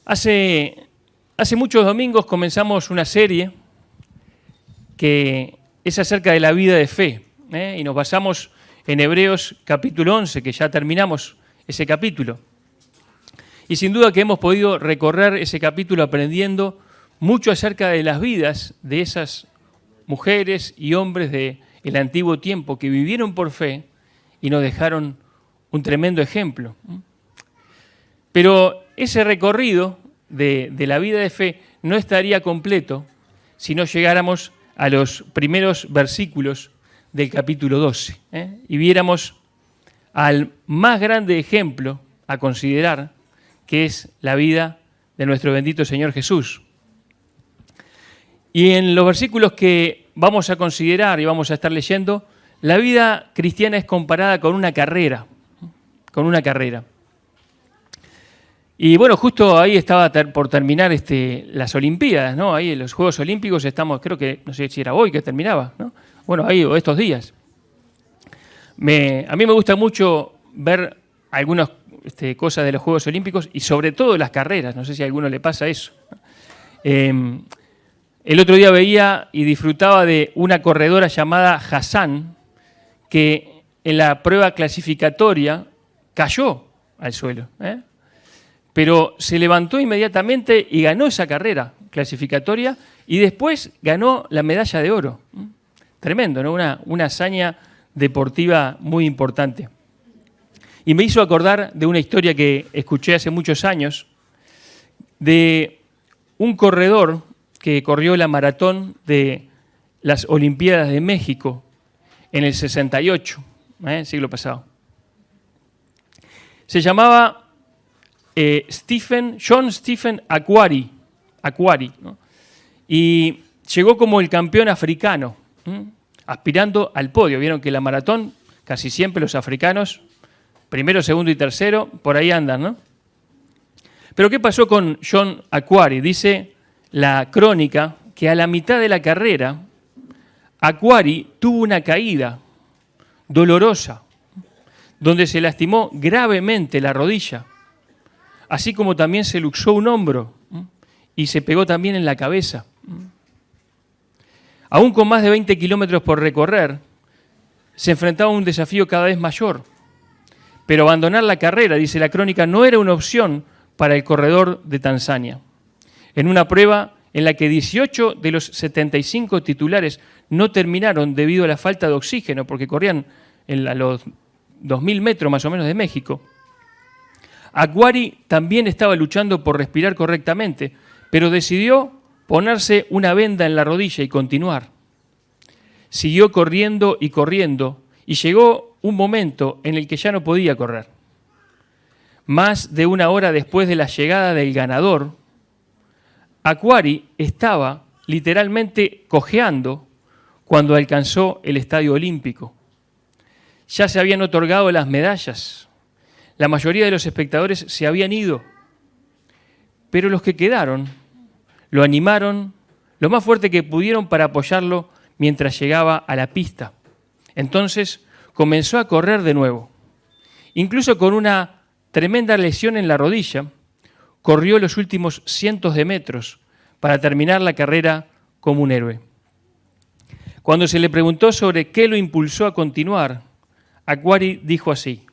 Hace muchos domingos comenzamos una serie que es acerca de la vida de fe, y nos basamos en Hebreos capítulo 11, que ya terminamos ese capítulo. Y sin duda que hemos podido recorrer ese capítulo aprendiendo mucho acerca de las vidas de esas mujeres y hombres del antiguo tiempo que vivieron por fe y nos dejaron un tremendo ejemplo. Pero ese recorrido de la vida de fe no estaría completo si no llegáramos a los primeros versículos del capítulo 12, y viéramos al más grande ejemplo a considerar, que es la vida de nuestro bendito Señor Jesús. Y en los versículos que vamos a considerar y vamos a estar leyendo, la vida cristiana es comparada con una carrera, Y bueno, justo ahí estaba por terminar las Olimpiadas, ¿no? Ahí en los Juegos Olímpicos estamos, creo que, no sé si era hoy que terminaba, ¿no? Bueno, ahí, o estos días. A mí me gusta mucho ver algunas cosas de los Juegos Olímpicos y sobre todo las carreras, no sé si a alguno le pasa eso. El otro día veía y disfrutaba de una corredora llamada Hassan, que en la prueba clasificatoria cayó al suelo, pero se levantó inmediatamente y ganó esa carrera clasificatoria y después ganó la medalla de oro. Tremendo, ¿no? Una hazaña deportiva muy importante. Y me hizo acordar de una historia que escuché hace muchos años de un corredor que corrió la maratón de las Olimpiadas de México en el 68, siglo pasado. Se llamaba John Stephen Akhwari, ¿no? Y llegó como el campeón africano, aspirando al podio. Vieron que la maratón, casi siempre los africanos, primero, segundo y tercero, por ahí andan, ¿no? Pero ¿qué pasó con John Akhwari? Dice la crónica que a la mitad de la carrera, Akhwari tuvo una caída dolorosa, donde se lastimó gravemente la rodilla, así como también se luxó un hombro y se pegó también en la cabeza. Aún con más de 20 kilómetros por recorrer, se enfrentaba a un desafío cada vez mayor. Pero abandonar la carrera, dice la crónica, no era una opción para el corredor de Tanzania. En una prueba en la que 18 de los 75 titulares no terminaron debido a la falta de oxígeno, porque corrían a los 2.000 metros más o menos de México, Akhwari también estaba luchando por respirar correctamente, pero decidió ponerse una venda en la rodilla y continuar. Siguió corriendo y corriendo y llegó un momento en el que ya no podía correr. Más de una hora después de la llegada del ganador, Akhwari estaba literalmente cojeando cuando alcanzó el Estadio Olímpico. Ya se habían otorgado las medallas. La mayoría de los espectadores se habían ido, pero los que quedaron lo animaron lo más fuerte que pudieron para apoyarlo mientras llegaba a la pista. Entonces comenzó a correr de nuevo. Incluso con una tremenda lesión en la rodilla, corrió los últimos cientos de metros para terminar la carrera como un héroe. Cuando se le preguntó sobre qué lo impulsó a continuar, Akhwari dijo así: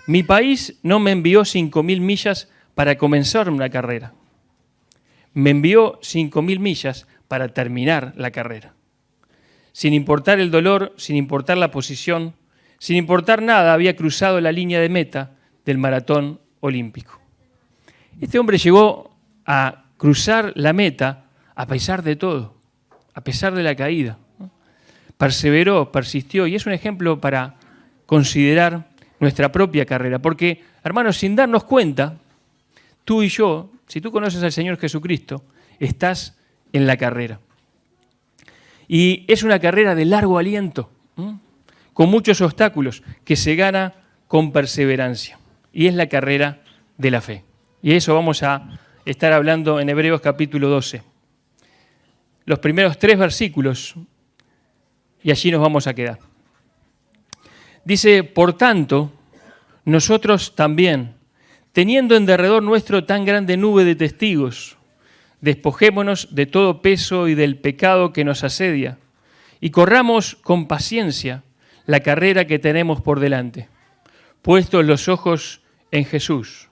mi país no me envió 5.000 millas para comenzar una carrera. Me envió 5.000 millas para terminar la carrera. Sin importar el dolor, sin importar la posición, sin importar nada, había cruzado la línea de meta del maratón olímpico. Este hombre llegó a cruzar la meta a pesar de todo, a pesar de la caída. Perseveró, persistió, y es un ejemplo para considerar nuestra propia carrera. Porque, hermanos, sin darnos cuenta, tú y yo, si tú conoces al Señor Jesucristo, estás en la carrera. Y es una carrera de largo aliento, con muchos obstáculos, que se gana con perseverancia. Y es la carrera de la fe. Y eso vamos a estar hablando en Hebreos capítulo 12. Los primeros 3 versículos, y allí nos vamos a quedar. Dice, por tanto, nosotros también, Teniendo en derredor nuestro tan grande nube de testigos, despojémonos de todo peso y del pecado que nos asedia, y corramos con paciencia la carrera que tenemos por delante, puestos los ojos en Jesús,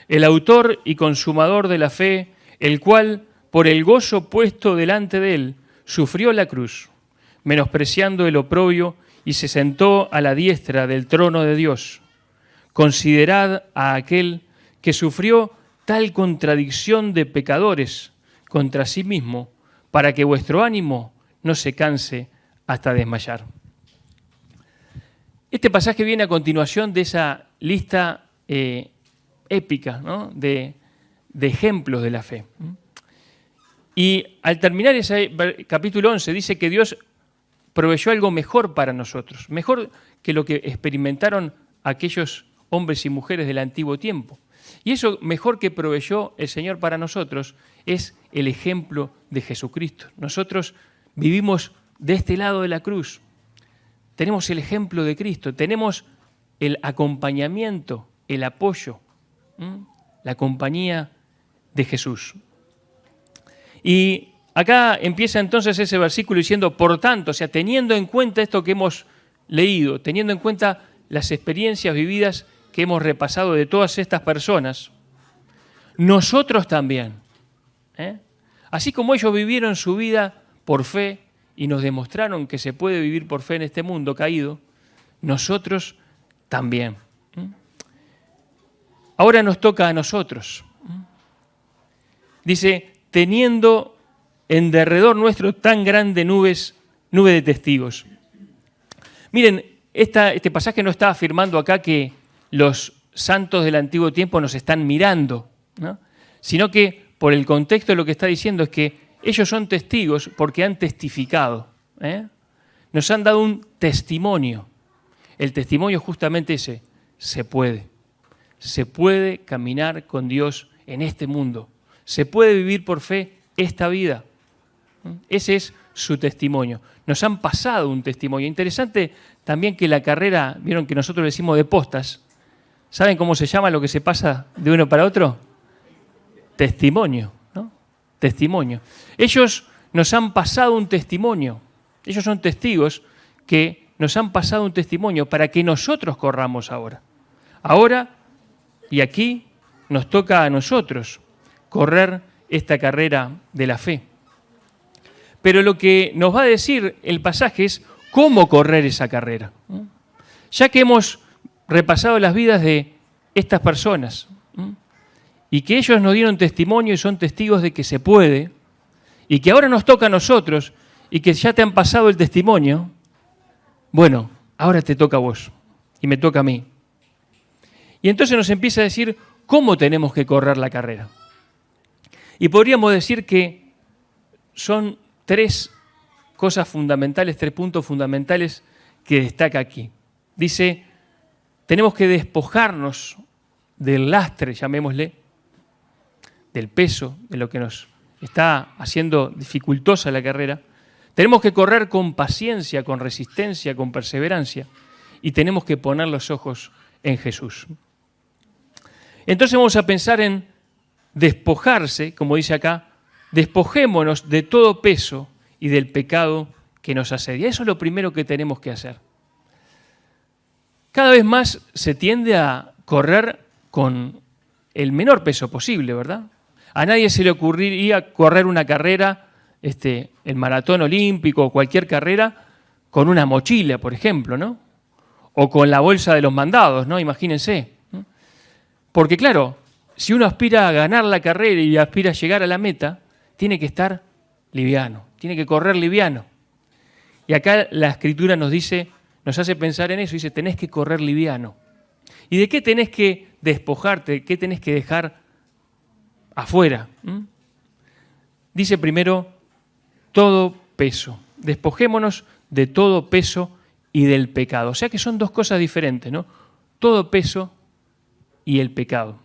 el autor y consumador de la fe, el cual, por el gozo puesto delante de él, sufrió la cruz, menospreciando el oprobio, y se sentó a la diestra del trono de Dios. Considerad a aquel que sufrió tal contradicción de pecadores contra sí mismo, para que vuestro ánimo no se canse hasta desmayar. Este pasaje viene a continuación de esa lista épica, ¿no?, de ejemplos de la fe. Y al terminar ese capítulo 11 dice que Dios proveyó algo mejor para nosotros, mejor que lo que experimentaron aquellos hombres y mujeres del antiguo tiempo. Y eso mejor que proveyó el Señor para nosotros es el ejemplo de Jesucristo. Nosotros vivimos de este lado de la cruz. Tenemos el ejemplo de Cristo, tenemos el acompañamiento, el apoyo, la compañía de Jesús. Y acá empieza entonces ese versículo diciendo, por tanto, o sea, teniendo en cuenta esto que hemos leído, teniendo en cuenta las experiencias vividas que hemos repasado de todas estas personas, nosotros también, así como ellos vivieron su vida por fe y nos demostraron que se puede vivir por fe en este mundo caído, nosotros también. Ahora nos toca a nosotros. Dice, teniendo en derredor nuestro tan grande nube de testigos. Miren, este pasaje no está afirmando acá que los santos del antiguo tiempo nos están mirando, ¿no?, sino que por el contexto lo que está diciendo es que ellos son testigos porque han testificado, nos han dado un testimonio. El testimonio es justamente ese, se puede caminar con Dios en este mundo, se puede vivir por fe esta vida. Ese es su testimonio. Nos han pasado un testimonio. Interesante también que la carrera, vieron que nosotros decimos de postas, ¿saben cómo se llama lo que se pasa de uno para otro? Testimonio, ¿no? Testimonio. Ellos nos han pasado un testimonio. Ellos son testigos que nos han pasado un testimonio para que nosotros corramos ahora. Ahora y aquí nos toca a nosotros correr esta carrera de la fe. Pero lo que nos va a decir el pasaje es cómo correr esa carrera. Ya que hemos repasado las vidas de estas personas y que ellos nos dieron testimonio y son testigos de que se puede, y que ahora nos toca a nosotros y que ya te han pasado el testimonio, bueno, ahora te toca a vos y me toca a mí. Y entonces nos empieza a decir cómo tenemos que correr la carrera. Y podríamos decir que son tres cosas fundamentales, 3 puntos fundamentales que destaca aquí. Dice, tenemos que despojarnos del lastre, llamémosle, del peso, de lo que nos está haciendo dificultosa la carrera. Tenemos que correr con paciencia, con resistencia, con perseverancia, y tenemos que poner los ojos en Jesús. Entonces vamos a pensar en despojarse, como dice acá, despojémonos de todo peso y del pecado que nos asedia. Eso es lo primero que tenemos que hacer. Cada vez más se tiende a correr con el menor peso posible, ¿verdad? A nadie se le ocurriría correr una carrera, el maratón olímpico o cualquier carrera, con una mochila, por ejemplo, ¿no? O con la bolsa de los mandados, ¿no? Imagínense. Porque claro, si uno aspira a ganar la carrera y aspira a llegar a la meta, tiene que estar liviano, tiene que correr liviano. Y acá la Escritura nos dice, nos hace pensar en eso, dice, tenés que correr liviano. ¿Y de qué tenés que despojarte? ¿Qué tenés que dejar afuera? Dice primero, todo peso. Despojémonos de todo peso y del pecado. O sea que son dos cosas diferentes, ¿no? Todo peso y el pecado.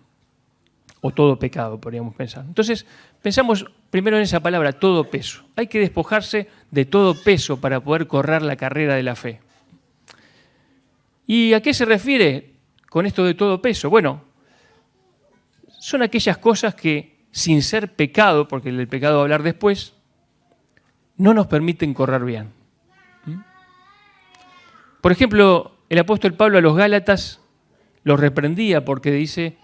O todo pecado, podríamos pensar. Entonces, pensamos primero en esa palabra, todo peso. Hay que despojarse de todo peso para poder correr la carrera de la fe. ¿Y a qué se refiere con esto de todo peso? Bueno, son aquellas cosas que, sin ser pecado, porque el pecado va a hablar después, no nos permiten correr bien. Por ejemplo, el apóstol Pablo a los Gálatas los reprendía porque dice,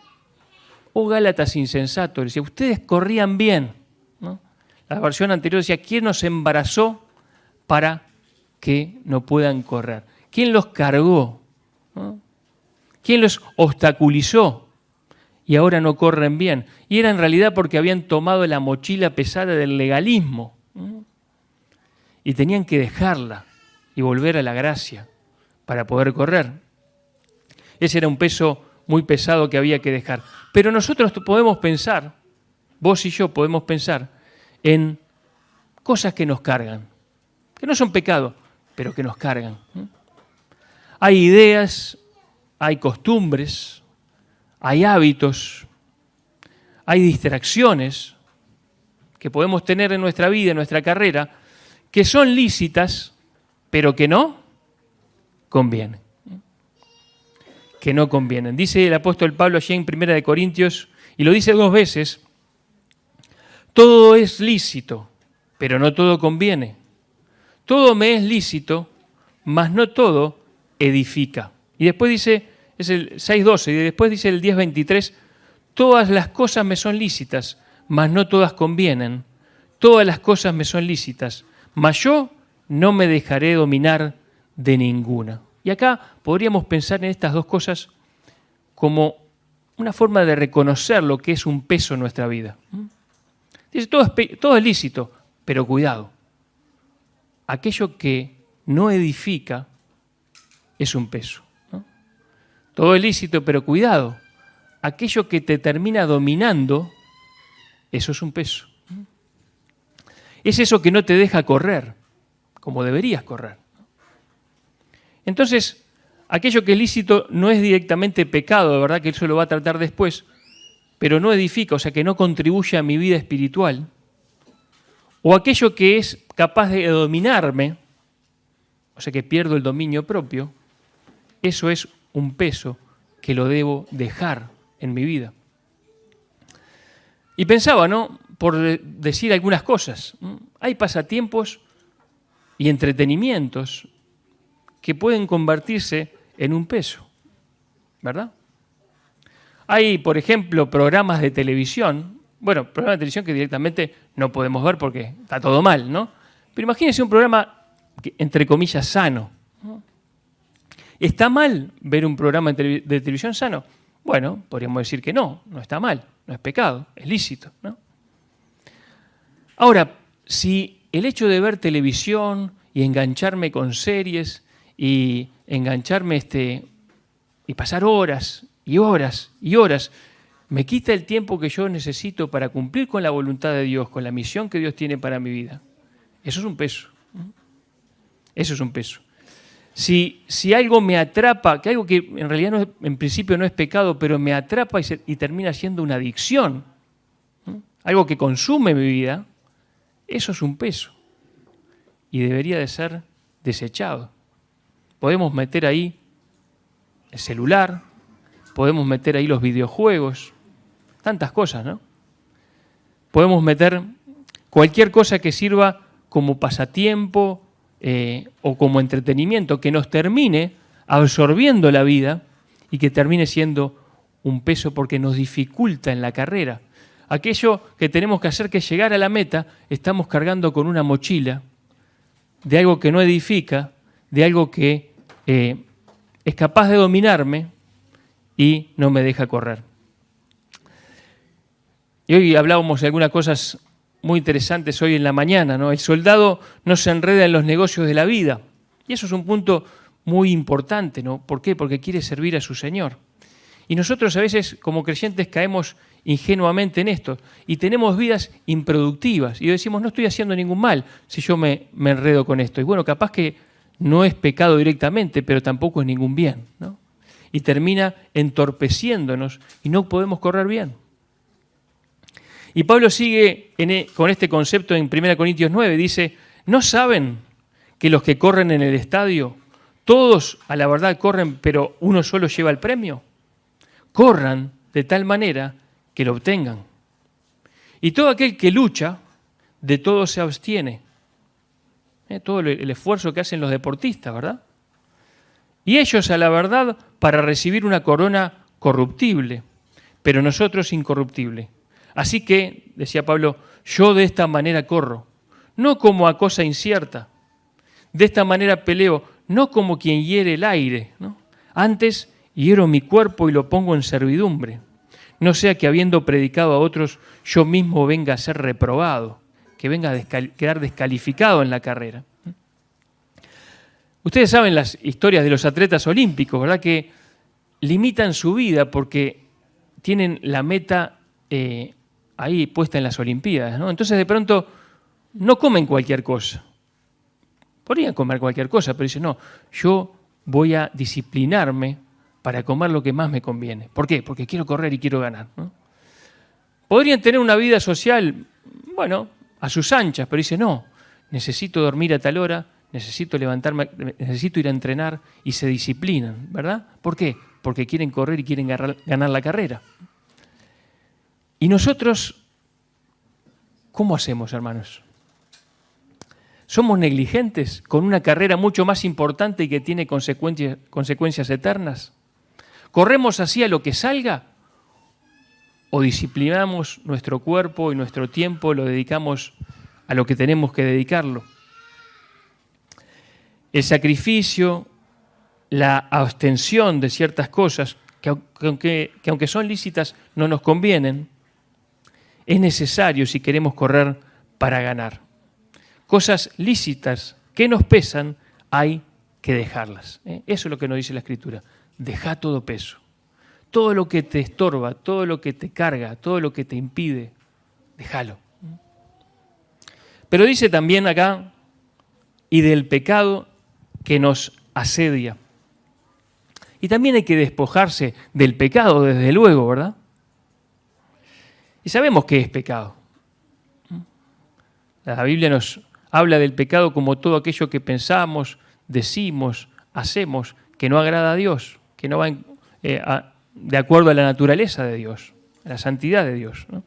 oh Gálatas insensatos, decía, ustedes corrían bien, ¿no? La versión anterior decía, ¿quién nos embarazó para que no puedan correr? ¿Quién los cargó? ¿No? ¿Quién los obstaculizó? Y ahora no corren bien. Y era en realidad porque habían tomado la mochila pesada del legalismo, ¿no? Y tenían que dejarla y volver a la gracia para poder correr. Ese era un peso muy pesado que había que dejar. Pero nosotros podemos pensar, vos y yo podemos pensar en cosas que nos cargan, que no son pecado, pero que nos cargan. Hay ideas, hay costumbres, hay hábitos, hay distracciones que podemos tener en nuestra vida, en nuestra carrera, que son lícitas, pero que no convienen. Que no convienen. Dice el apóstol Pablo allí en 1 Corintios, y lo dice 2 veces, todo es lícito, pero no todo conviene. Todo me es lícito, mas no todo edifica. Y después dice, es el 6:12, y después dice el 10:23, todas las cosas me son lícitas, mas no todas convienen. Todas las cosas me son lícitas, mas yo no me dejaré dominar de ninguna. Y acá podríamos pensar en estas dos cosas como una forma de reconocer lo que es un peso en nuestra vida. Dice, todo es lícito, pero cuidado. Aquello que no edifica es un peso, ¿no? Todo es lícito, pero cuidado. Aquello que te termina dominando, eso es un peso. Es eso que no te deja correr, como deberías correr. Entonces, aquello que es lícito no es directamente pecado, de verdad que eso lo va a tratar después, pero no edifica, o sea, que no contribuye a mi vida espiritual. O aquello que es capaz de dominarme, o sea, que pierdo el dominio propio, eso es un peso que lo debo dejar en mi vida. Y pensaba, ¿no?, por decir algunas cosas, hay pasatiempos y entretenimientos que pueden convertirse en un peso, ¿verdad? Hay, por ejemplo, programas de televisión, programas de televisión que directamente no podemos ver porque está todo mal, ¿no? Pero imagínense un programa, entre comillas, sano, ¿no? ¿Está mal ver un programa de televisión sano? Bueno, podríamos decir que no está mal, no es pecado, es lícito, ¿no? Ahora, si el hecho de ver televisión y engancharme con series y engancharme y pasar horas y horas y horas, me quita el tiempo que yo necesito para cumplir con la voluntad de Dios, con la misión que Dios tiene para mi vida, eso es un peso. Eso es un peso. Si algo me atrapa, que algo que en realidad en principio no es pecado, pero me atrapa y termina siendo una adicción, algo que consume mi vida, eso es un peso y debería de ser desechado. Podemos meter ahí el celular, podemos meter ahí los videojuegos, tantas cosas, ¿no? Podemos meter cualquier cosa que sirva como pasatiempo o como entretenimiento, que nos termine absorbiendo la vida y que termine siendo un peso porque nos dificulta en la carrera. Aquello que tenemos que hacer, que es llegar a la meta, estamos cargando con una mochila de algo que no edifica, de algo que es capaz de dominarme y no me deja correr. Y hoy hablábamos de algunas cosas muy interesantes hoy en la mañana, ¿no? El soldado no se enreda en los negocios de la vida. Y eso es un punto muy importante, ¿no? ¿Por qué? Porque quiere servir a su Señor. Y nosotros a veces como creyentes caemos ingenuamente en esto y tenemos vidas improductivas y decimos, no estoy haciendo ningún mal si yo me enredo con esto. Y bueno, capaz que no es pecado directamente, pero tampoco es ningún bien, ¿no? Y termina entorpeciéndonos y no podemos correr bien. Y Pablo sigue con este concepto en 1 Corintios 9, dice, ¿no saben que los que corren en el estadio, todos a la verdad corren, pero uno solo lleva el premio? Corran de tal manera que lo obtengan. Y todo aquel que lucha, de todo se abstiene. Todo el esfuerzo que hacen los deportistas, ¿verdad? Y ellos, a la verdad, para recibir una corona corruptible, pero nosotros incorruptible. Así que, decía Pablo, yo de esta manera corro, no como a cosa incierta. De esta manera peleo, no como quien hiere el aire, ¿no? Antes hiero mi cuerpo y lo pongo en servidumbre. No sea que habiendo predicado a otros, yo mismo venga a ser reprobado, que venga a quedar descalificado en la carrera. Ustedes saben las historias de los atletas olímpicos, ¿verdad? Que limitan su vida porque tienen la meta ahí puesta en las Olimpiadas, ¿no? Entonces de pronto no comen cualquier cosa. Podrían comer cualquier cosa, pero dicen, no, yo voy a disciplinarme para comer lo que más me conviene. ¿Por qué? Porque quiero correr y quiero ganar, ¿no? Podrían tener una vida social, bueno, a sus anchas, pero dicen, no, necesito dormir a tal hora, necesito levantarme, necesito ir a entrenar y se disciplinan, ¿verdad? ¿Por qué? Porque quieren correr y quieren ganar la carrera. ¿Y nosotros cómo hacemos, hermanos? ¿Somos negligentes con una carrera mucho más importante y que tiene consecuencias eternas? ¿Corremos así a lo que salga? ¿O disciplinamos nuestro cuerpo y nuestro tiempo, lo dedicamos a lo que tenemos que dedicarlo? El sacrificio, la abstención de ciertas cosas, que aunque son lícitas, no nos convienen, es necesario si queremos correr para ganar. Cosas lícitas que nos pesan, hay que dejarlas. Eso es lo que nos dice la Escritura. Deja todo peso. Todo lo que te estorba, todo lo que te carga, todo lo que te impide, déjalo. Pero dice también acá, y del pecado que nos asedia. Y también hay que despojarse del pecado, desde luego, ¿verdad? Y sabemos qué es pecado. La Biblia nos habla del pecado como todo aquello que pensamos, decimos, hacemos, que no agrada a Dios, que no va de acuerdo a la naturaleza de Dios, a la santidad de Dios, ¿no?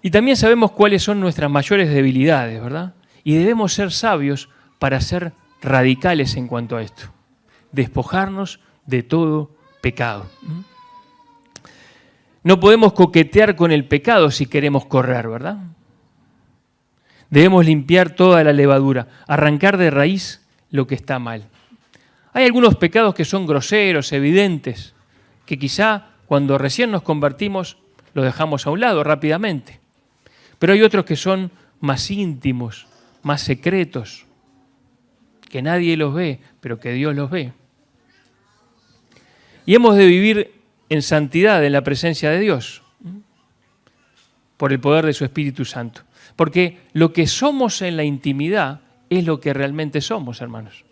Y también sabemos cuáles son nuestras mayores debilidades, ¿verdad? Y debemos ser sabios para ser radicales en cuanto a esto. Despojarnos de todo pecado. No podemos coquetear con el pecado si queremos correr, ¿verdad? Debemos limpiar toda la levadura, arrancar de raíz lo que está mal. Hay algunos pecados que son groseros, evidentes, que quizá cuando recién nos convertimos los dejamos a un lado rápidamente. Pero hay otros que son más íntimos, más secretos, que nadie los ve, pero que Dios los ve. Y hemos de vivir en santidad en la presencia de Dios, por el poder de su Espíritu Santo. Porque lo que somos en la intimidad es lo que realmente somos, hermanos.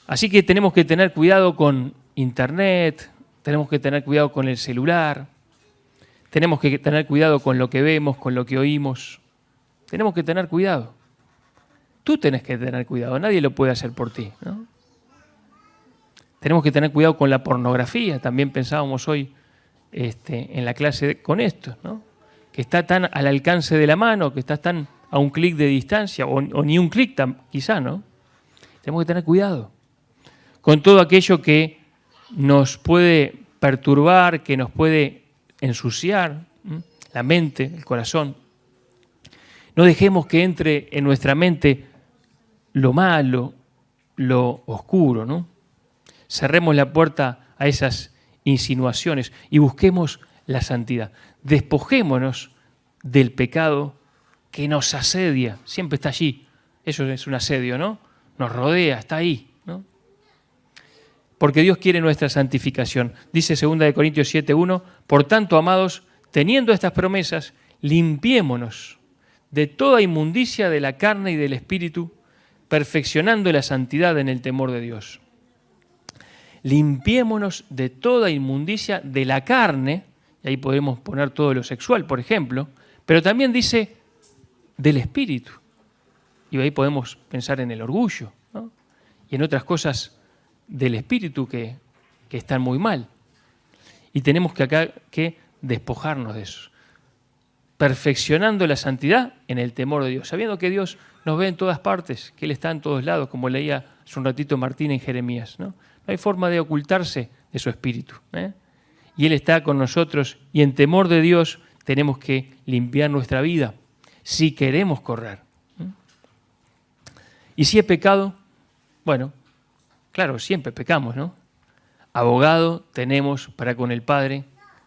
Así que tenemos que tener cuidado con Internet, tenemos que tener cuidado con el celular, tenemos que tener cuidado con lo que vemos, con lo que oímos. Tenemos que tener cuidado. Tú tenés que tener cuidado, nadie lo puede hacer por ti, ¿no? Tenemos que tener cuidado con la pornografía, también pensábamos hoy en la clase con esto, ¿no? Que está tan al alcance de la mano, que está tan a un clic de distancia, o ni un clic quizá, ¿no? Tenemos que tener cuidado con todo aquello que nos puede perturbar, que nos puede ensuciar, la mente, el corazón. No dejemos que entre en nuestra mente lo malo, lo oscuro, ¿no? Cerremos la puerta a esas insinuaciones y busquemos la santidad. Despojémonos del pecado que nos asedia, siempre está allí. Eso es un asedio, ¿no? Nos rodea, está ahí, ¿no? Porque Dios quiere nuestra santificación. Dice 2 Corintios 7:1, por tanto, amados, teniendo estas promesas, limpiémonos de toda inmundicia de la carne y del espíritu, perfeccionando la santidad en el temor de Dios. Limpiémonos de toda inmundicia de la carne, y ahí podemos poner todo lo sexual, por ejemplo, pero también dice del espíritu. Y ahí podemos pensar en el orgullo, ¿no? Y en otras cosas del espíritu que están muy mal. Y tenemos que despojarnos de eso, perfeccionando la santidad en el temor de Dios, sabiendo que Dios nos ve en todas partes, que Él está en todos lados, como leía hace un ratito Martín en Jeremías. No hay forma de ocultarse de su espíritu, y Él está con nosotros, y en temor de Dios tenemos que limpiar nuestra vida si queremos correr. Y si es pecado, bueno, claro, siempre pecamos, ¿no? Abogado tenemos para con el Padre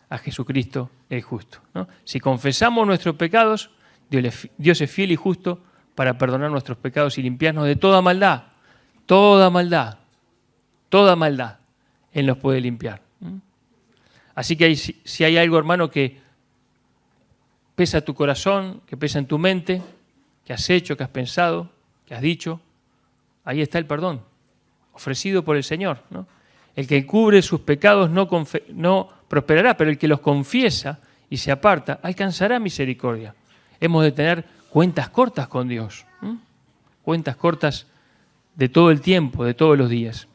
a Jesucristo el justo, ¿no? Si confesamos nuestros pecados, Dios es fiel y justo para perdonar nuestros pecados y limpiarnos de toda maldad, toda maldad, toda maldad. Él nos puede limpiar. Así que si hay algo, hermano, que pesa en tu corazón, que pesa en tu mente, que has hecho, que has pensado, que has dicho, ahí está el perdón, ofrecido por el Señor, ¿no? El que cubre sus pecados no prosperará, pero el que los confiesa y se aparta alcanzará misericordia. Hemos de tener cuentas cortas con Dios, cuentas cortas de todo el tiempo, de todos los días.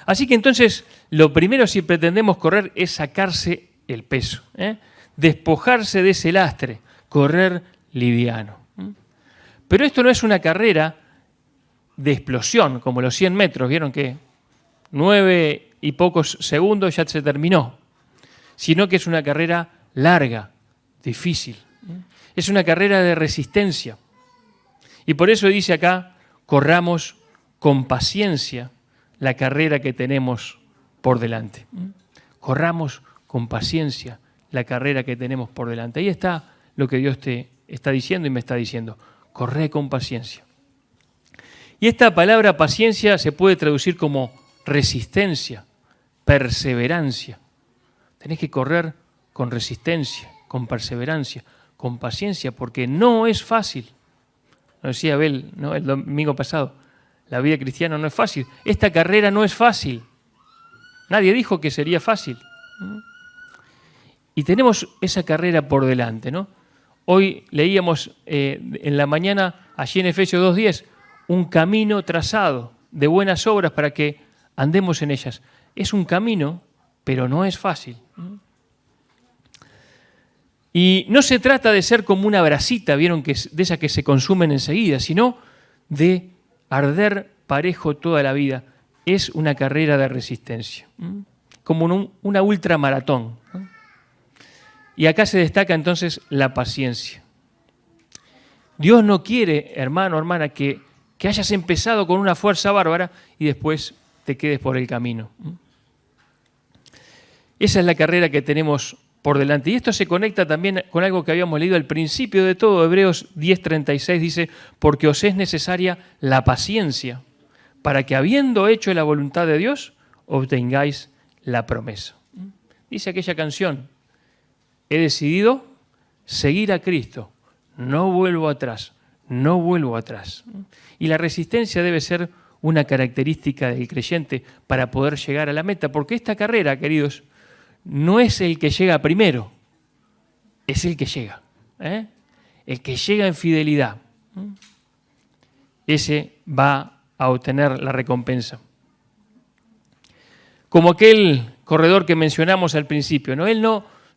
Así que entonces, lo primero si pretendemos correr es sacarse el peso, despojarse de ese lastre, correr liviano. Pero esto no es una carrera de explosión, como los 100 metros, vieron que 9 y pocos segundos ya se terminó, sino que es una carrera larga, difícil. Es una carrera de resistencia. Y por eso dice acá, corramos con paciencia la carrera que tenemos por delante. Corramos con paciencia la carrera que tenemos por delante. Ahí está lo que Dios te está diciendo y me está diciendo. Corre con paciencia. Y esta palabra paciencia se puede traducir como resistencia, perseverancia. Tenés que correr con resistencia, con perseverancia, con paciencia, porque no es fácil. Lo decía Abel, ¿no?, el domingo pasado. La vida cristiana no es fácil. Esta carrera no es fácil. Nadie dijo que sería fácil. Y tenemos esa carrera por delante, ¿no? Hoy leíamos en la mañana, allí en Efesios 2:10, un camino trazado de buenas obras para que andemos en ellas. Es un camino, pero no es fácil. Y no se trata de ser como una brasita, vieron, que de esas que se consumen enseguida, sino de arder parejo toda la vida. Es una carrera de resistencia, como una ultramaratón. Y acá se destaca entonces la paciencia. Dios no quiere, hermano, hermana, que hayas empezado con una fuerza bárbara y después te quedes por el camino. Esa es la carrera que tenemos por delante. Y esto se conecta también con algo que habíamos leído al principio de todo. Hebreos 10:36 dice, porque os es necesaria la paciencia para que habiendo hecho la voluntad de Dios, obtengáis la promesa. Dice aquella canción, he decidido seguir a Cristo, no vuelvo atrás, no vuelvo atrás. Y la resistencia debe ser una característica del creyente para poder llegar a la meta, porque esta carrera, queridos, no es el que llega primero, es el que llega. El que llega en fidelidad, ese va a obtener la recompensa. Como aquel corredor que mencionamos al principio, ¿no? Él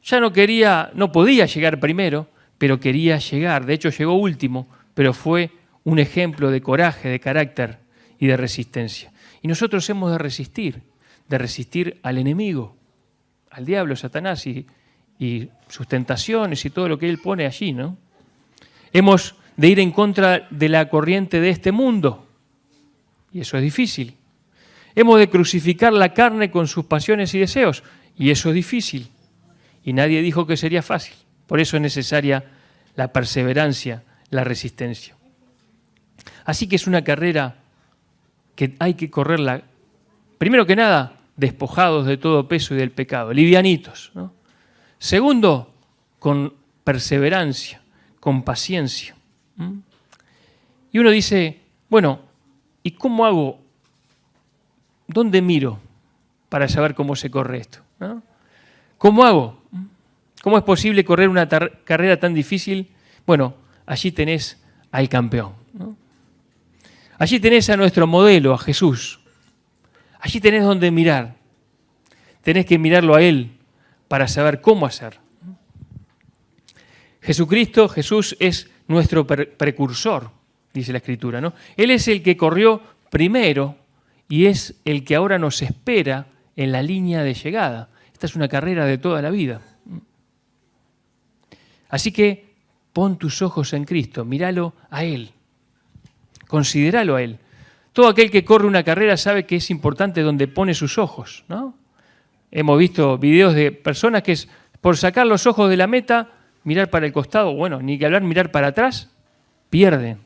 ya no podía llegar primero, pero quería llegar. De hecho, llegó último, pero fue un ejemplo de coraje, de carácter y de resistencia. Y nosotros hemos de resistir al enemigo, al diablo, Satanás y sus tentaciones y todo lo que él pone allí, ¿no? Hemos de ir en contra de la corriente de este mundo, y eso es difícil. Hemos de crucificar la carne con sus pasiones y deseos, y eso es difícil. Y nadie dijo que sería fácil. Por eso es necesaria la perseverancia, la resistencia. Así que es una carrera que hay que correrla, primero que nada, despojados de todo peso y del pecado, livianitos, ¿no? Segundo, con perseverancia, con paciencia. Y uno dice, bueno, ¿y cómo hago? ¿Dónde miro para saber cómo se corre esto? ¿No? ¿Cómo hago? ¿Cómo es posible correr una carrera tan difícil? Bueno, allí tenés al campeón, ¿no? Allí tenés a nuestro modelo, a Jesús. Allí tenés donde mirar. Tenés que mirarlo a Él para saber cómo hacer. Jesucristo, Jesús es nuestro precursor, dice la Escritura, ¿no? Él es el que corrió primero y es el que ahora nos espera en la línea de llegada. Esta es una carrera de toda la vida. Así que pon tus ojos en Cristo, míralo a Él, considéralo a Él. Todo aquel que corre una carrera sabe que es importante donde pone sus ojos, ¿no? Hemos visto videos de personas que por sacar los ojos de la meta, mirar para el costado, bueno, ni que hablar, mirar para atrás, pierden.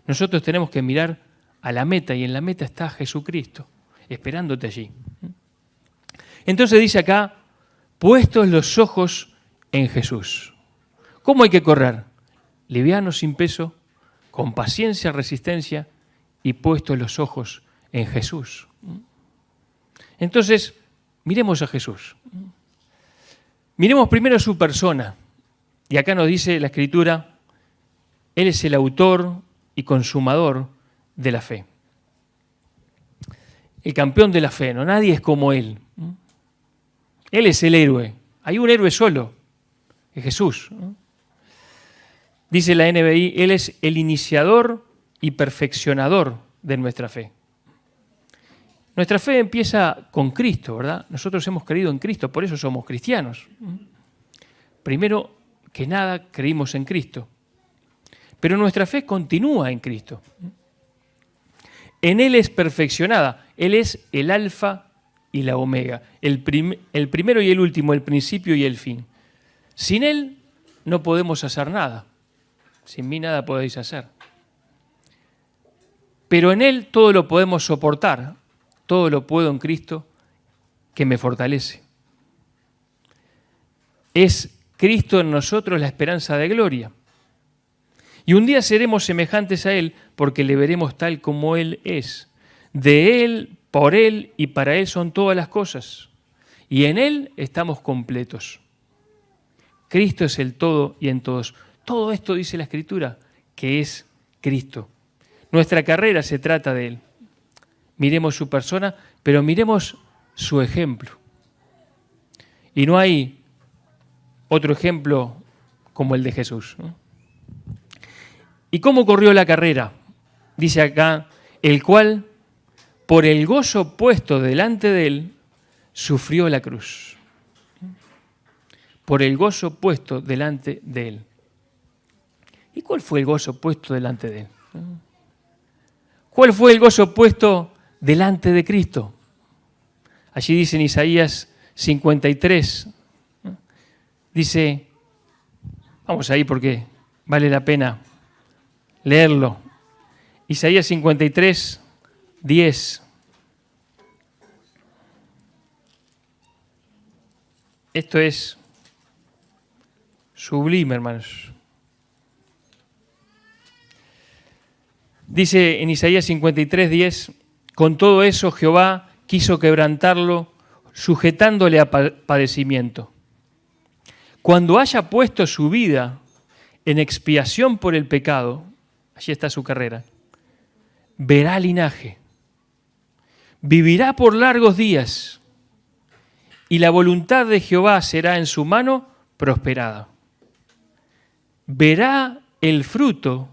Nosotros tenemos que mirar a la meta y en la meta está Jesucristo, esperándote allí. Entonces dice acá, puestos los ojos en Jesús. ¿Cómo hay que correr? Liviano, sin peso, con paciencia, resistencia y puestos los ojos en Jesús. Entonces, miremos a Jesús. Miremos primero su persona. Y acá nos dice la Escritura, Él es el autor y consumador de la fe. El campeón de la fe, ¿no? Nadie es como Él. Él es el héroe. Hay un héroe solo, es Jesús. Dice la NBI, Él es el iniciador y perfeccionador de nuestra fe. Nuestra fe empieza con Cristo, ¿verdad? Nosotros hemos creído en Cristo, por eso somos cristianos. Primero que nada, creímos en Cristo. Pero nuestra fe continúa en Cristo. En Él es perfeccionada. Él es el alfa y la omega, el primero y el último, el principio y el fin. Sin Él no podemos hacer nada. Sin mí nada podéis hacer. Pero en Él todo lo podemos soportar. Todo lo puedo en Cristo que me fortalece. Es Cristo en nosotros la esperanza de gloria. Y un día seremos semejantes a Él porque le veremos tal como Él es. De Él, por Él y para Él son todas las cosas. Y en Él estamos completos. Cristo es el todo y en todos. Todo esto dice la Escritura, que es Cristo. Nuestra carrera se trata de Él. Miremos su persona, pero miremos su ejemplo. Y no hay otro ejemplo como el de Jesús, ¿no? ¿Y cómo corrió la carrera? Dice acá, el cual, por el gozo puesto delante de él, sufrió la cruz. Por el gozo puesto delante de él. ¿Y cuál fue el gozo puesto delante de él? ¿Cuál fue el gozo puesto delante de Cristo? Allí dice en Isaías 53, dice, vamos ahí porque vale la pena leerlo. Isaías 53, 10. Esto es sublime, hermanos. Dice en Isaías 53, 10, con todo eso Jehová quiso quebrantarlo, sujetándole a padecimiento. Cuando haya puesto su vida en expiación por el pecado, allí está su carrera, verá linaje, vivirá por largos días, y la voluntad de Jehová será en su mano prosperada. Verá el fruto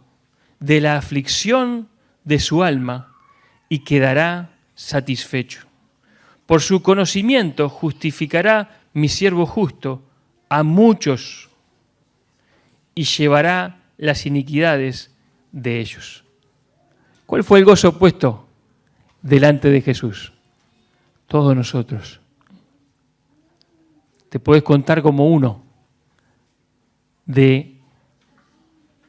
de la aflicción de su alma y quedará satisfecho. Por su conocimiento justificará mi siervo justo a muchos y llevará las iniquidades de ellos. ¿Cuál fue el gozo puesto delante de Jesús? Todos nosotros. Te puedes contar como uno de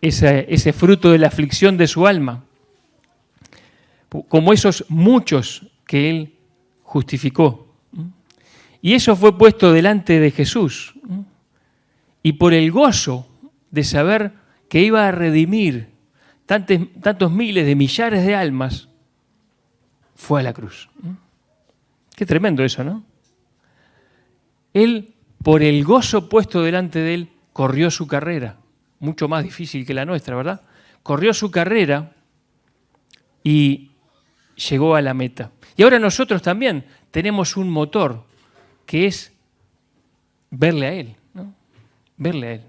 ese fruto de la aflicción de su alma, como esos muchos que Él justificó. Y eso fue puesto delante de Jesús. Y por el gozo de saber que iba a redimir tantos miles de millares de almas, fue a la cruz. Qué tremendo eso, ¿no? Él, por el gozo puesto delante de Él, corrió su carrera. Mucho más difícil que la nuestra, ¿verdad? Corrió su carrera y llegó a la meta. Y ahora nosotros también tenemos un motor que es verle a Él, ¿no? Verle a Él.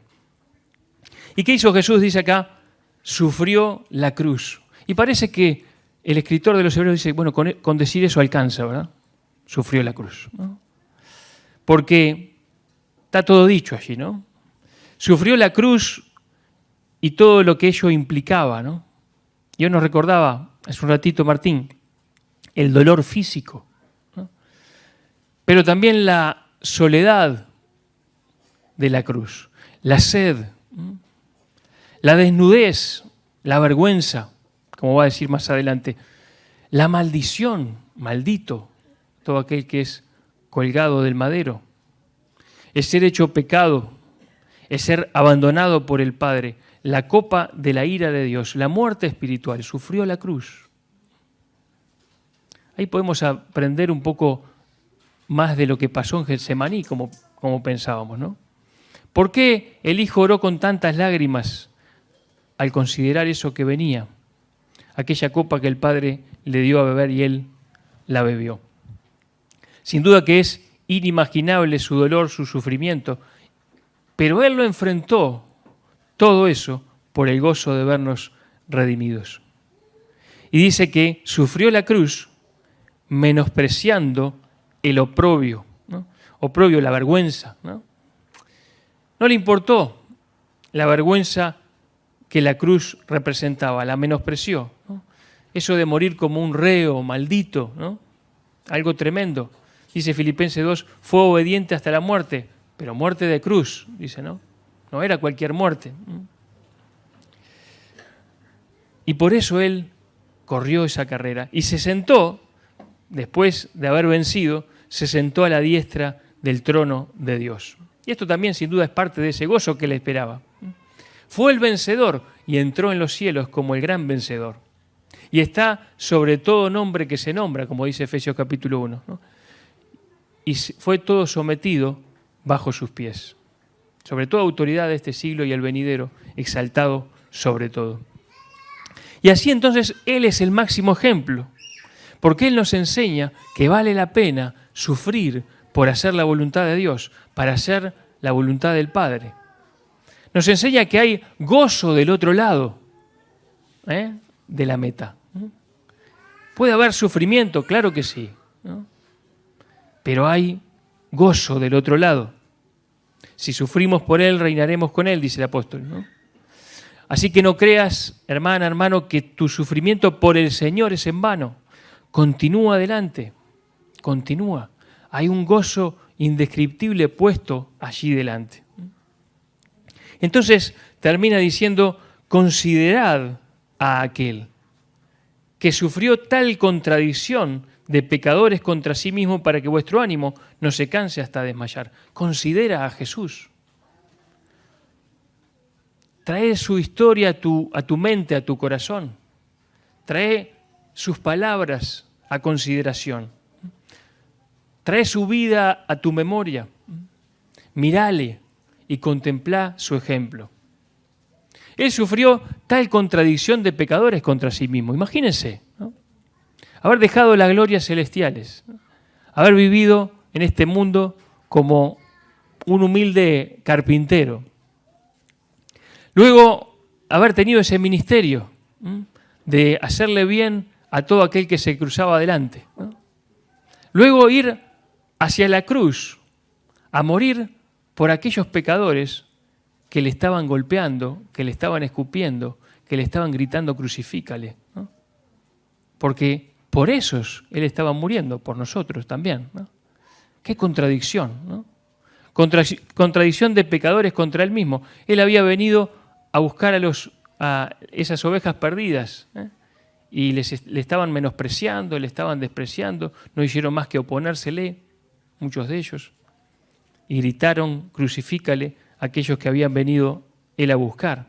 ¿Y qué hizo Jesús? Dice acá, sufrió la cruz. Y parece que el escritor de los Hebreos dice, bueno, con decir eso alcanza, ¿verdad? Sufrió la cruz, ¿no? Porque está todo dicho allí, ¿no? Sufrió la cruz y todo lo que ello implicaba, ¿no? Yo nos recordaba hace un ratito, Martín, el dolor físico, ¿no? Pero también la soledad de la cruz, la sed, ¿no? La desnudez, la vergüenza, como va a decir más adelante, la maldición, maldito, todo aquel que es colgado del madero, es ser hecho pecado, es ser abandonado por el Padre, la copa de la ira de Dios, la muerte espiritual, sufrió la cruz. Ahí podemos aprender un poco más de lo que pasó en Getsemaní, como pensábamos, ¿no? ¿Por qué el Hijo oró con tantas lágrimas al considerar eso que venía? Aquella copa que el Padre le dio a beber y Él la bebió. Sin duda que es inimaginable su dolor, su sufrimiento, pero Él lo enfrentó, todo eso, por el gozo de vernos redimidos. Y dice que sufrió la cruz menospreciando el oprobio, ¿no? Oprobio, la vergüenza, ¿no? No le importó la vergüenza que la cruz representaba, la menospreció, ¿no? Eso de morir como un reo maldito, ¿no? Algo tremendo. Dice Filipenses 2, fue obediente hasta la muerte, pero muerte de cruz, dice, ¿no? No era cualquier muerte. Y por eso él corrió esa carrera y se sentó, después de haber vencido, se sentó a la diestra del trono de Dios. Y esto también sin duda es parte de ese gozo que le esperaba. Fue el vencedor y entró en los cielos como el gran vencedor. Y está sobre todo nombre que se nombra, como dice Efesios capítulo 1, ¿no? Y fue todo sometido bajo sus pies. Sobre toda autoridad de este siglo y el venidero, exaltado sobre todo. Y así entonces Él es el máximo ejemplo, porque Él nos enseña que vale la pena sufrir por hacer la voluntad de Dios, para hacer la voluntad del Padre. Nos enseña que hay gozo del otro lado, de la meta. ¿Puede haber sufrimiento? Claro que sí, ¿no? Pero hay gozo del otro lado. Si sufrimos por Él, reinaremos con Él, dice el apóstol, ¿no? Así que no creas, hermana, hermano, que tu sufrimiento por el Señor es en vano. Continúa adelante, continúa. Hay un gozo indescriptible puesto allí delante. Entonces termina diciendo, considerad a aquel que sufrió tal contradicción de pecadores contra sí mismo para que vuestro ánimo no se canse hasta desmayar. Considera a Jesús. Trae su historia a tu mente, a tu corazón. Trae sus palabras a consideración. Trae su vida a tu memoria. Mírale y contemplá su ejemplo. Él sufrió tal contradicción de pecadores contra sí mismo. Imagínense, ¿no? Haber dejado las glorias celestiales, ¿no? Haber vivido en este mundo como un humilde carpintero. Luego, haber tenido ese ministerio, ¿no?, de hacerle bien a todo aquel que se cruzaba adelante, ¿no? Luego ir hacia la cruz, a morir por aquellos pecadores que le estaban golpeando, que le estaban escupiendo, que le estaban gritando crucifícale, ¿no? Porque por esos Él estaba muriendo, por nosotros también, ¿no? Qué contradicción, ¿no? Contradicción de pecadores contra Él mismo. Él había venido a buscar a esas ovejas perdidas, y le estaban menospreciando, le estaban despreciando, no hicieron más que oponérsele, muchos de ellos, y gritaron, crucifícale, a aquellos que habían venido Él a buscar.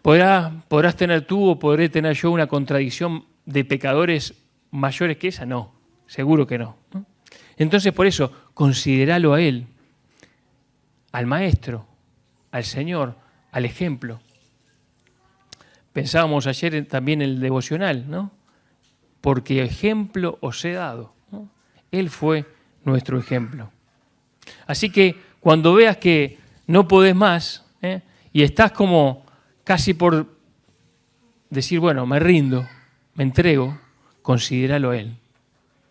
¿Podrás tener tú o podré tener yo una contradicción de pecadores mayores que esa? No, seguro que no, ¿no? Entonces, por eso, considéralo a Él, al Maestro, al Señor, al ejemplo. Pensábamos ayer también en el devocional, ¿no? Porque ejemplo os he dado, ¿no? Él fue nuestro ejemplo. Así que cuando veas que no podés más y estás como casi por decir, bueno, me rindo, me entrego, considéralo a Él.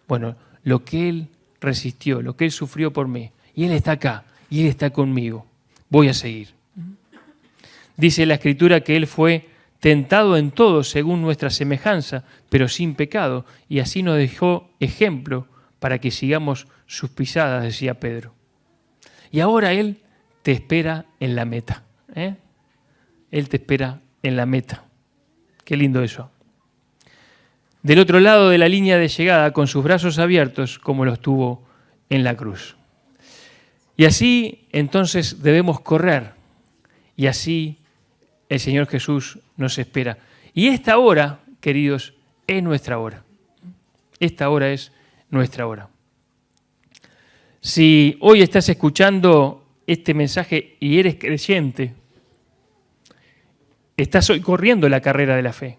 Bueno, lo que Él resistió, lo que Él sufrió por mí, y Él está acá, y Él está conmigo, voy a seguir. Dice la Escritura que Él fue tentado en todo según nuestra semejanza, pero sin pecado, y así nos dejó ejemplo para que sigamos sus pisadas, decía Pedro. Y ahora Él te espera en la meta. Él te espera en la meta. Qué lindo eso. Del otro lado de la línea de llegada, con sus brazos abiertos, como los tuvo en la cruz. Y así, entonces, debemos correr. Y así el Señor Jesús nos espera. Y esta hora, queridos, es nuestra hora. Esta hora es nuestra hora. Si hoy estás escuchando este mensaje y eres creyente, estás hoy corriendo la carrera de la fe.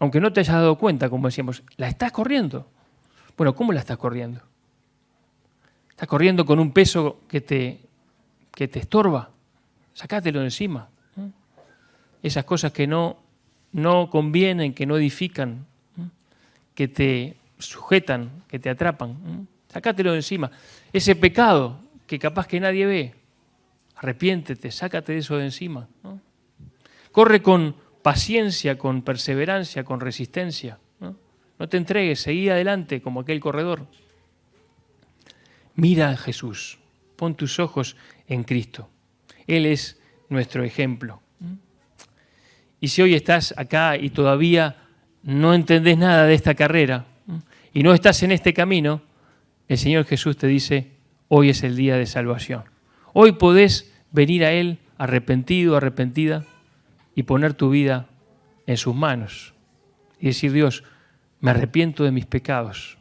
Aunque no te hayas dado cuenta, como decíamos, ¿la estás corriendo? Bueno, ¿cómo la estás corriendo? ¿Estás corriendo con un peso que te estorba? Sacátelo de encima. Esas cosas que no convienen, que no edifican, que te sujetan, que te atrapan. Sácatelo de encima. Ese pecado que capaz que nadie ve, arrepiéntete, sácate de eso de encima. Corre con paciencia, con perseverancia, con resistencia. No te entregues, seguí adelante como aquel corredor. Mira a Jesús, pon tus ojos en Cristo. Él es nuestro ejemplo. Y si hoy estás acá y todavía no entendés nada de esta carrera y no estás en este camino, el Señor Jesús te dice, hoy es el día de salvación. Hoy podés venir a Él arrepentido, arrepentida, y poner tu vida en sus manos. Y decir, Dios, me arrepiento de mis pecados.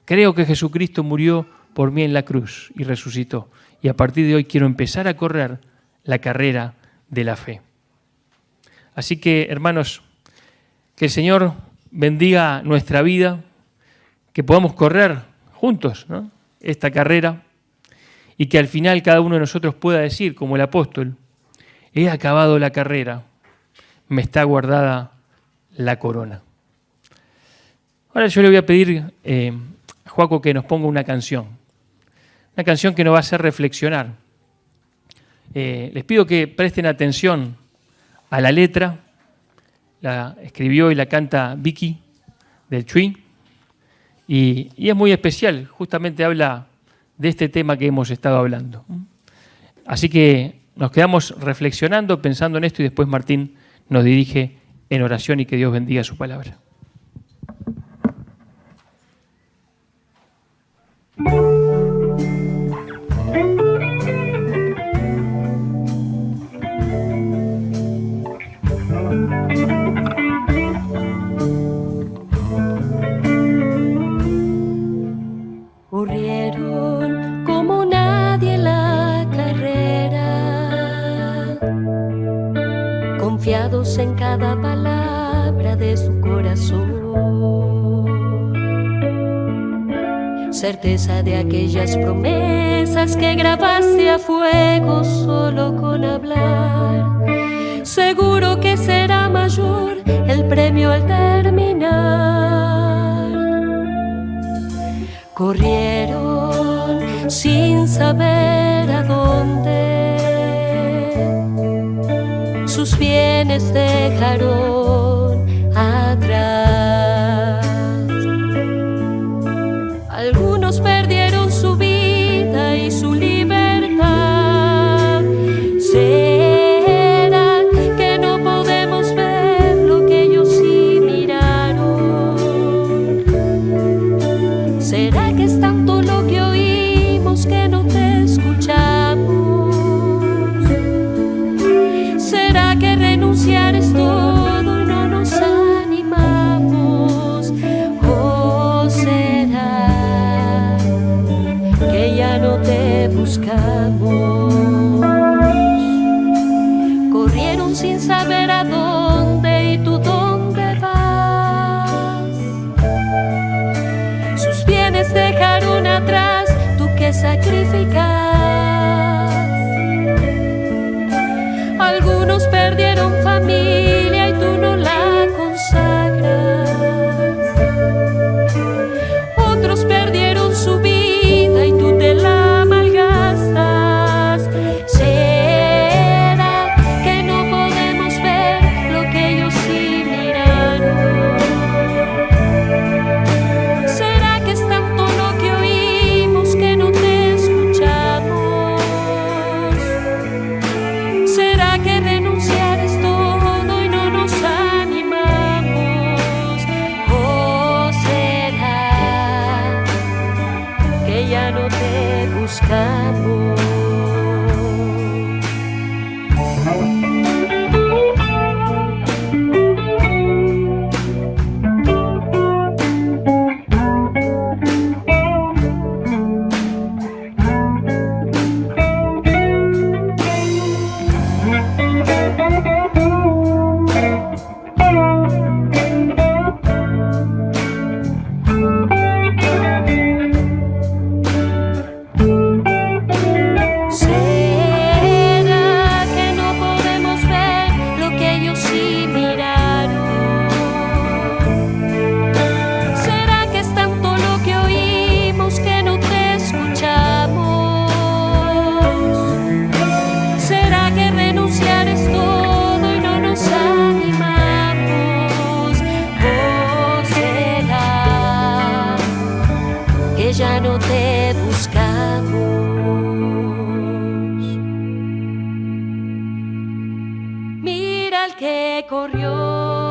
Creo que Jesucristo murió por mí en la cruz y resucitó. Y a partir de hoy quiero empezar a correr la carrera de la fe. Así que, hermanos, que el Señor bendiga nuestra vida, que podamos correr juntos, ¿no?, esta carrera, y que al final cada uno de nosotros pueda decir, como el apóstol, he acabado la carrera, me está guardada la corona. Ahora yo le voy a pedir a Joaco que nos ponga una canción que nos va a hacer reflexionar. Les pido que presten atención a la letra, la escribió y la canta Vicky del Chuy, y es muy especial, justamente habla de este tema que hemos estado hablando. Así que nos quedamos reflexionando, pensando en esto, y después Martín nos dirige en oración y que Dios bendiga su palabra. Corrieron como nadie en la carrera, confiados en cada palabra de su corazón, certeza de aquellas promesas que grabaste a fuego solo con hablar. Seguro que será mayor el premio al terminar. Corrieron sin saber a dónde, sus bienes dejaron atrás. Algunos perdieron su vida y su libertad. ¿Será que no podemos ver lo que ellos sí miraron? ¿Será que es tanto lo que oímos que no te escuchamos? ¿Será que renunciar es todo y no nos animamos? ¿O será que ya no te buscamos? Corrieron sin saber a dónde, y tú dónde vas. Sus bienes dejaron atrás, tú sacrificás. Algunos perdieron familia y tú no la consagras. Otros perdieron su vida y tú te la malgastas. ¿Será que no podemos ver lo que ellos sí miraron? ¿Será que es tanto lo que oímos que no te escuchamos? ¿Será que renunciar es todo y no nos animamos? ¿O será que ya no te buscamos? ¿Será que no podemos ver lo que ellos sí miraron? ¿Será que es tanto lo que oímos que no te escuchamos? ¿Será que renunciar es todo y no nos animamos? ¿O será que ya no te buscamos? Mira el que corrió